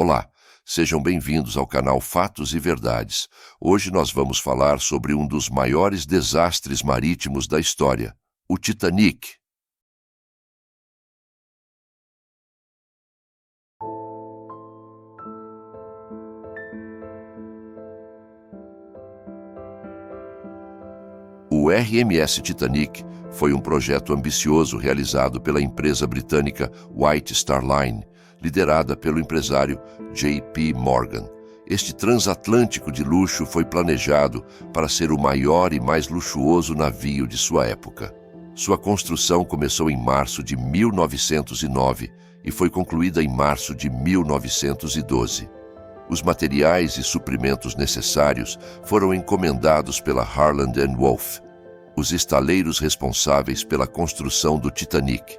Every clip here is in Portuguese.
Olá, sejam bem-vindos ao canal Fatos e Verdades. Hoje nós vamos falar sobre um dos maiores desastres marítimos da história, o Titanic. O RMS Titanic foi um projeto ambicioso realizado pela empresa britânica White Star Line, liderada pelo empresário J.P. Morgan. Este transatlântico de luxo foi planejado para ser o maior e mais luxuoso navio de sua época. Sua construção começou em março de 1909 e foi concluída em março de 1912. Os materiais e suprimentos necessários foram encomendados pela Harland & Wolff, os estaleiros responsáveis pela construção do Titanic.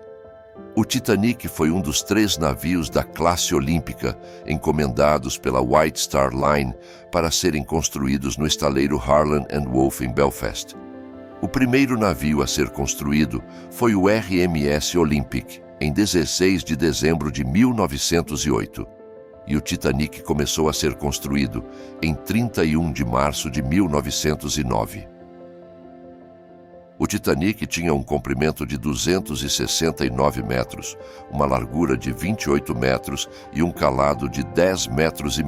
O Titanic foi um dos 3 navios da classe olímpica encomendados pela White Star Line para serem construídos no estaleiro Harland & Wolff em Belfast. O primeiro navio a ser construído foi o RMS Olympic, em 16 de dezembro de 1908. E o Titanic começou a ser construído em 31 de março de 1909. O Titanic tinha um comprimento de 269 metros, uma largura de 28 metros e um calado de 10,5 metros.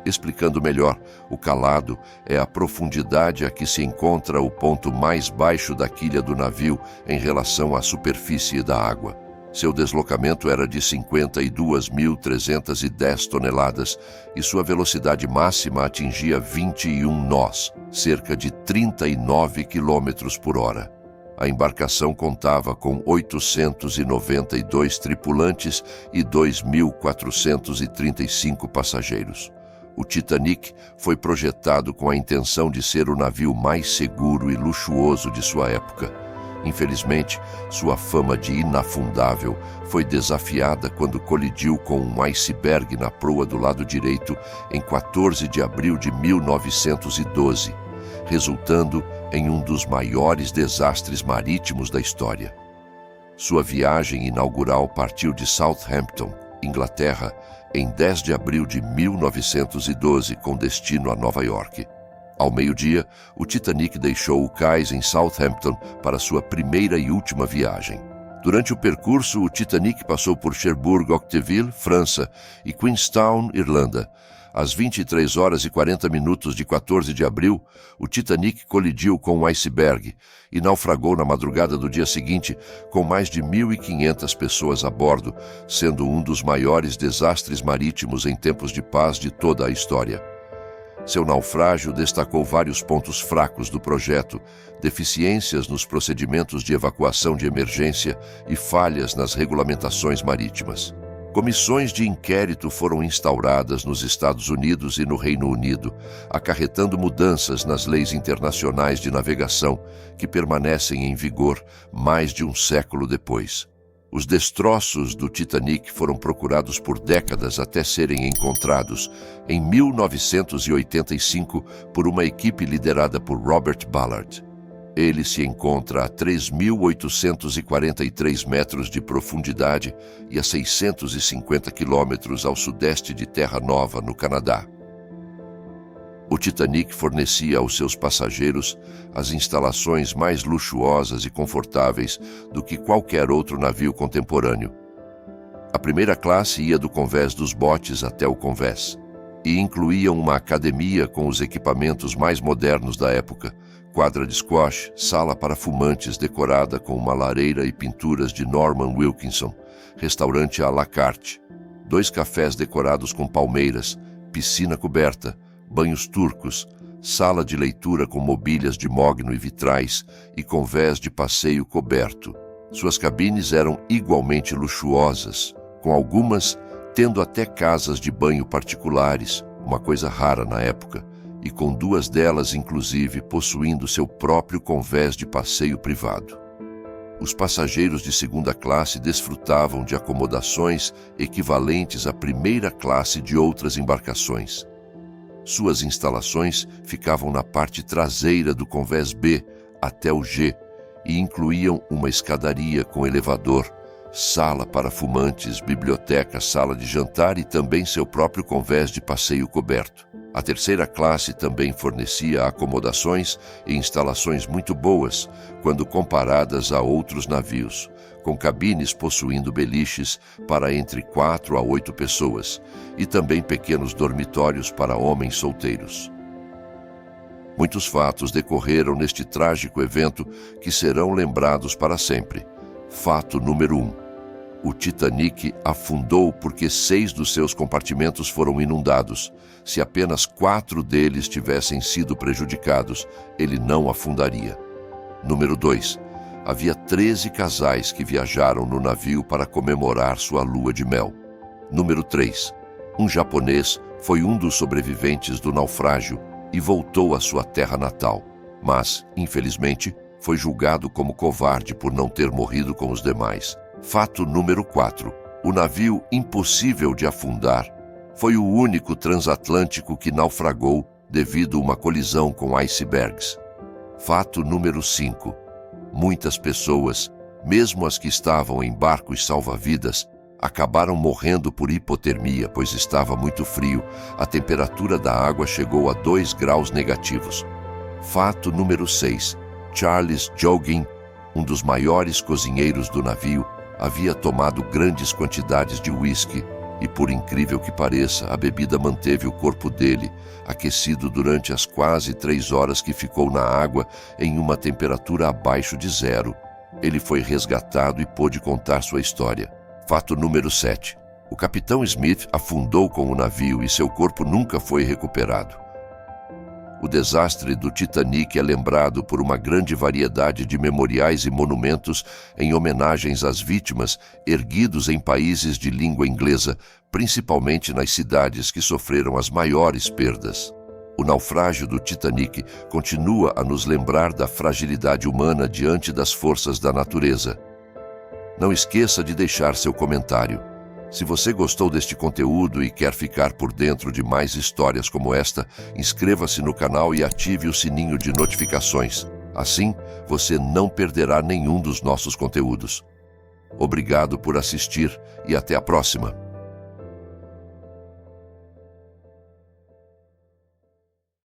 Explicando melhor, o calado é a profundidade a que se encontra o ponto mais baixo da quilha do navio em relação à superfície da água. Seu deslocamento era de 52.310 toneladas e sua velocidade máxima atingia 21 nós, cerca de 39 km por hora. A embarcação contava com 892 tripulantes e 2.435 passageiros. O Titanic foi projetado com a intenção de ser o navio mais seguro e luxuoso de sua época. Infelizmente, sua fama de inafundável foi desafiada quando colidiu com um iceberg na proa do lado direito em 14 de abril de 1912, resultando em um dos maiores desastres marítimos da história. Sua viagem inaugural partiu de Southampton, Inglaterra, em 10 de abril de 1912, com destino a Nova York. Ao meio-dia, o Titanic deixou o cais em Southampton para sua primeira e última viagem. Durante o percurso, o Titanic passou por Cherbourg-Octeville, França, e Queenstown, Irlanda. Às 23 horas e 40 minutos de 14 de abril, o Titanic colidiu com um iceberg e naufragou na madrugada do dia seguinte com mais de 1.500 pessoas a bordo, sendo um dos maiores desastres marítimos em tempos de paz de toda a história. Seu naufrágio destacou vários pontos fracos do projeto, deficiências nos procedimentos de evacuação de emergência e falhas nas regulamentações marítimas. Comissões de inquérito foram instauradas nos Estados Unidos e no Reino Unido, acarretando mudanças nas leis internacionais de navegação que permanecem em vigor mais de um século depois. Os destroços do Titanic foram procurados por décadas até serem encontrados em 1985 por uma equipe liderada por Robert Ballard. Ele se encontra a 3.843 metros de profundidade e a 650 quilômetros ao sudeste de Terra Nova, no Canadá. O Titanic fornecia aos seus passageiros as instalações mais luxuosas e confortáveis do que qualquer outro navio contemporâneo. A primeira classe ia do convés dos botes até o convés, e incluía uma academia com os equipamentos mais modernos da época, quadra de squash, sala para fumantes decorada com uma lareira e pinturas de Norman Wilkinson, restaurante à la carte, 2 cafés decorados com palmeiras, piscina coberta, banhos turcos, sala de leitura com mobílias de mogno e vitrais e convés de passeio coberto. Suas cabines eram igualmente luxuosas, com algumas tendo até casas de banho particulares, uma coisa rara na época, e com 2 delas, inclusive, possuindo seu próprio convés de passeio privado. Os passageiros de segunda classe desfrutavam de acomodações equivalentes à primeira classe de outras embarcações. Suas instalações ficavam na parte traseira do convés B até o G e incluíam uma escadaria com elevador, sala para fumantes, biblioteca, sala de jantar e também seu próprio convés de passeio coberto. A terceira classe também fornecia acomodações e instalações muito boas quando comparadas a outros navios, com cabines possuindo beliches para entre 4 a 8 pessoas e também pequenos dormitórios para homens solteiros. Muitos fatos decorreram neste trágico evento que serão lembrados para sempre. Fato número 1. O Titanic afundou porque 6 dos seus compartimentos foram inundados. Se apenas 4 deles tivessem sido prejudicados, ele não afundaria. Número 2. Havia 13 casais que viajaram no navio para comemorar sua lua de mel. Número 3. Um japonês foi um dos sobreviventes do naufrágio e voltou à sua terra natal, mas, infelizmente, foi julgado como covarde por não ter morrido com os demais. Fato número 4. O navio impossível de afundar foi o único transatlântico que naufragou devido a uma colisão com icebergs. Fato número 5. Muitas pessoas, mesmo as que estavam em barcos salva-vidas, acabaram morrendo por hipotermia, pois estava muito frio. A temperatura da água chegou a 2 graus negativos. Fato número 6. Charles Joughin, um dos maiores cozinheiros do navio, havia tomado grandes quantidades de uísque e, por incrível que pareça, a bebida manteve o corpo dele aquecido durante as quase 3 horas que ficou na água em uma temperatura abaixo de 0. Ele foi resgatado e pôde contar sua história. Fato número 7. O capitão Smith afundou com o navio e seu corpo nunca foi recuperado. O desastre do Titanic é lembrado por uma grande variedade de memoriais e monumentos em homenagens às vítimas, erguidos em países de língua inglesa, principalmente nas cidades que sofreram as maiores perdas. O naufrágio do Titanic continua a nos lembrar da fragilidade humana diante das forças da natureza. Não esqueça de deixar seu comentário. Se você gostou deste conteúdo e quer ficar por dentro de mais histórias como esta, inscreva-se no canal e ative o sininho de notificações. Assim, você não perderá nenhum dos nossos conteúdos. Obrigado por assistir e até a próxima!